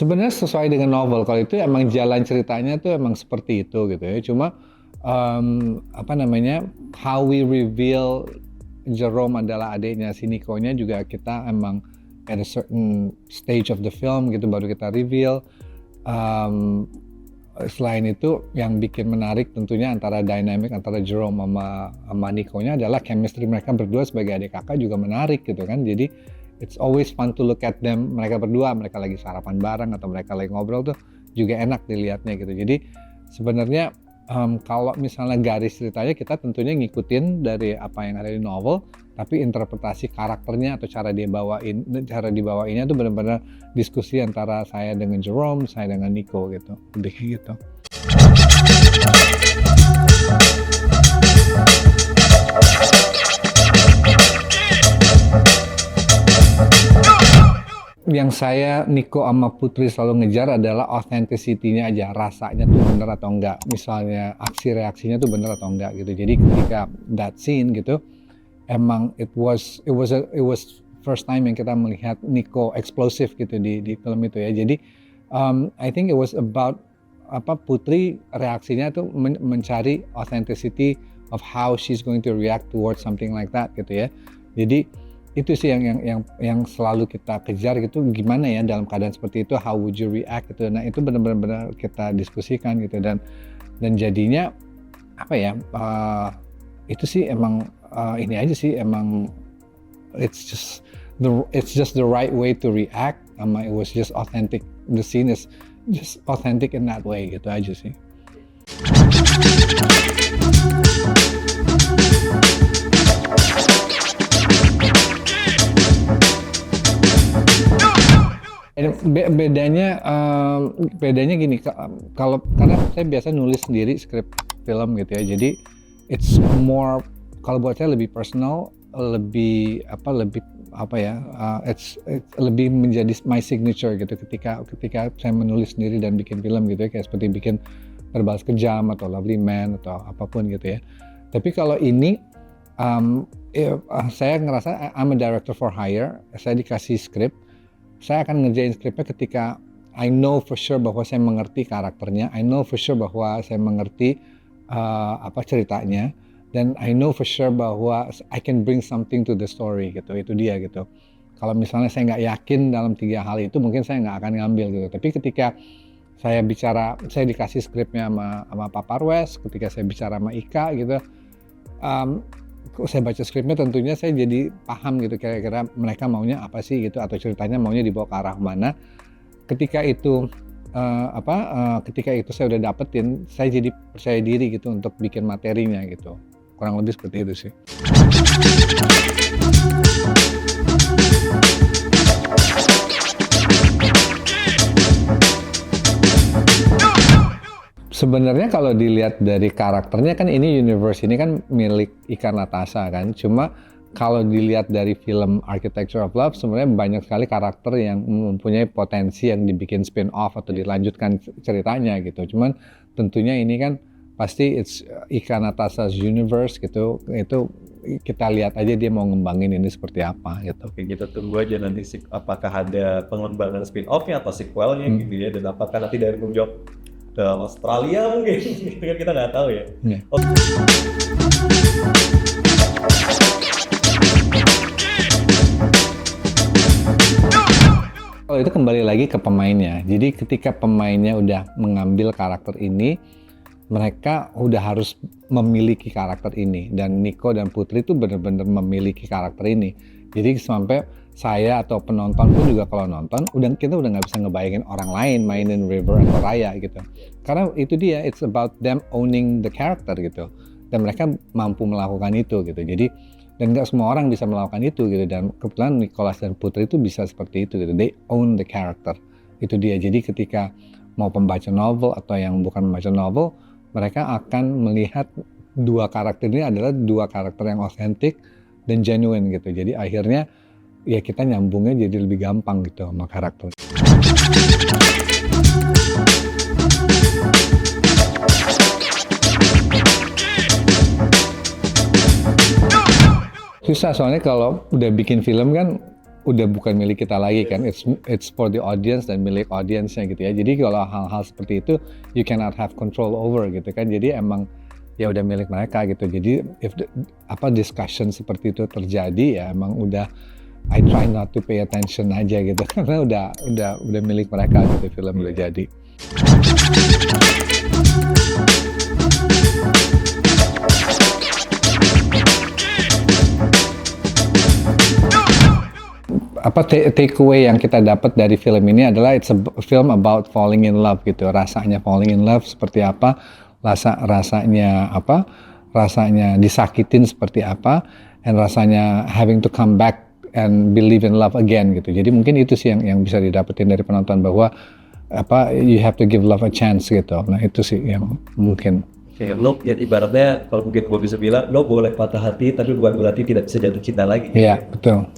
Sebenarnya sesuai dengan novel, kalau itu emang jalan ceritanya tuh emang seperti itu gitu ya. Cuma apa namanya, how we reveal Jerome adalah adiknya si Nico-nya juga kita emang at a certain stage of the film gitu baru kita reveal. Um, Selain itu yang bikin menarik tentunya antara dynamic antara Jerome sama Nico-nya adalah chemistry mereka berdua sebagai adik kakak juga menarik gitu kan. Jadi it's always fun to look at them, mereka berdua, mereka lagi sarapan bareng atau mereka lagi ngobrol tuh juga enak dilihatnya gitu. Jadi sebenarnya kalau misalnya garis ceritanya kita tentunya ngikutin dari apa yang ada di novel, tapi interpretasi karakternya atau cara dibawainnya tuh benar-benar diskusi antara saya dengan Jerome, saya dengan Nico gitu, lebih gitu. Yang saya, Nico sama Putri selalu ngejar adalah authenticity-nya aja, rasanya tuh bener atau enggak, misalnya aksi reaksinya tuh bener atau enggak gitu. Jadi ketika that scene gitu, emang it was first time yang kita melihat Nico eksplosif gitu di film itu ya. Jadi I think it was about Putri reaksinya tuh mencari authenticity of how she's going to react towards something like that gitu ya. Jadi itu sih yang selalu kita kejar gitu, gimana ya dalam keadaan seperti itu, how would you react gitu. Nah itu benar-benar kita diskusikan gitu dan jadinya apa ya, itu sih emang ini aja sih emang it's just the right way to react, it was just authentic, the scene is just authentic in that way gitu aja sih. Bedanya gini, kalau karena saya biasa nulis sendiri skrip film gitu ya, jadi it's more, kalau buat saya lebih personal, lebih lebih menjadi my signature gitu ketika saya menulis sendiri dan bikin film gitu ya, kayak seperti bikin Berbalas Kejam atau Lovely Man atau apapun gitu ya. Tapi kalau ini saya ngerasa I'm a director for hire, saya dikasih skrip, saya akan ngerjain skripnya ketika I know for sure bahwa saya mengerti karakternya, I know for sure bahwa saya mengerti ceritanya, dan I know for sure bahwa I can bring something to the story gitu, itu dia gitu. Kalau misalnya saya nggak yakin dalam 3 hal itu, mungkin saya nggak akan ngambil gitu. Tapi ketika saya dikasih skripnya sama Pak Parwes, ketika saya bicara sama Ika gitu, saya baca skripnya tentunya saya jadi paham gitu kira-kira mereka maunya apa sih gitu, atau ceritanya maunya dibawa ke arah mana. Ketika itu saya udah dapetin, saya jadi percaya diri gitu untuk bikin materinya gitu. Kurang lebih seperti itu sih. Sebenarnya kalau dilihat dari karakternya kan ini universe ini kan milik Ika Natasha kan. Cuma kalau dilihat dari film Architecture of Love sebenarnya banyak sekali karakter yang mempunyai potensi yang dibikin spin off atau dilanjutkan ceritanya gitu. Cuman tentunya ini kan pasti it's Ika Natasha's universe gitu. Itu kita lihat aja dia mau ngembangin ini seperti apa gitu. Oke, kita tunggu aja nanti apakah ada pengembangan spin off-nya atau sequelnya gitu ya, dan apakah nanti dari New York ke Australia mungkin, gitu kan kita nggak tahu ya. Yeah. Kalau itu kembali lagi ke pemainnya. Jadi ketika pemainnya udah mengambil karakter ini, mereka udah harus memiliki karakter ini. Dan Nico dan Putri itu benar-benar memiliki karakter ini. Jadi sampai saya atau penonton pun juga kalau nonton, kita udah nggak bisa ngebayangin orang lain mainin River atau Raya gitu. Karena itu dia, it's about them owning the character gitu. Dan mereka mampu melakukan itu gitu. Jadi dan nggak semua orang bisa melakukan itu gitu. Dan kebetulan Nicholas dan Putri itu bisa seperti itu gitu. They own the character. Itu dia. Jadi ketika mau pembaca novel atau yang bukan pembaca novel, mereka akan melihat dua karakter ini adalah dua karakter yang authentic dan genuine gitu. Jadi akhirnya ya kita nyambungnya jadi lebih gampang gitu sama karakter. Susah soalnya kalau udah bikin film kan udah bukan milik kita lagi kan, it's for the audience dan milik audience-nya gitu ya. Jadi kalau hal-hal seperti itu you cannot have control over gitu kan. Jadi emang ya udah milik mereka gitu. Jadi if discussion seperti itu terjadi ya emang udah I try not to pay attention aja gitu karena udah milik mereka gitu, film udah jadi. Take away yang kita dapat dari film ini adalah it's a film about falling in love gitu. Rasanya falling in love seperti apa, rasanya disakitin seperti apa, and rasanya having to come back and believe in love again gitu. Jadi mungkin itu sih yang bisa didapetin dari penonton, bahwa you have to give love a chance gitu. Nah itu sih yang mungkin. Kayak lo ya ibaratnya kalau mungkin gue bisa bilang lo boleh patah hati tapi bukan berarti tidak bisa jatuh cinta lagi. Iya betul.